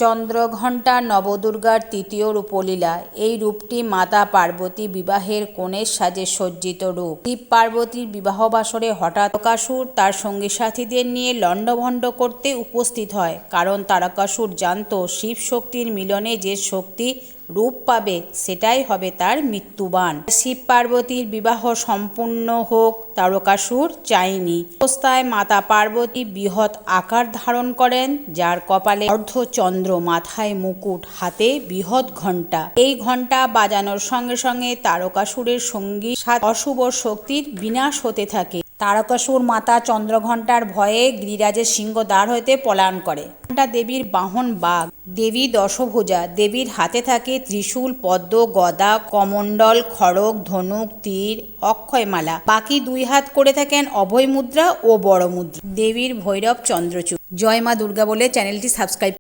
চন্দ্রঘণ্টা নবদুর্গার তৃতীয় রূপলীলা। এই রূপটি মাতা পার্বতী বিবাহের কনের সাজে সজ্জিত রূপ। শিব পার্বতীর বিবাহ বাসরে হঠাৎ তারকাসুর তার সঙ্গী সাথীদের নিয়ে লণ্ডভণ্ড করতে উপস্থিত হয়, কারণ তারকাসুর জানত শিব শক্তির মিলনে যে শক্তি রূপ পাবে সেটাই হবে তার মৃত্যুবাণ। শিব পার্বতীর বিবাহ সম্পূর্ণ হোক তারকাসুর চায়নি। অবস্থায় মাতা পার্বতী বৃহৎ আকার ধারণ করেন, যার কপালে অর্ধচন্দ্র, মাথায় মুকুট, হাতে বৃহৎ ঘণ্টা। এই ঘণ্টা বাজানোর সঙ্গে সঙ্গে তারকাসুরের সঙ্গী অশুভ শক্তির বিনাশ হতে থাকে। তারকাসুর মাতা চন্দ্রঘণ্টার ভয়ে গিরিরাজের সিংহদ্বার হইতে পলায়ন করে। ঘণ্টা দেবীর বাহন বাঘ। দেবী দশভুজা। দেবীর হাতে থাকে ত্রিশূল, পদ্ম, গদা, কমণ্ডল, খড়গ, ধনুক, তীর, অক্ষয়মালা। বাকি দুই হাত করে থাকেন অভয় মুদ্রা ও বড় মুদ্রা। দেবীর ভৈরব চন্দ্রচূড়। জয় মা দুর্গা বলে চ্যানেলটি সাবস্ক্রাইব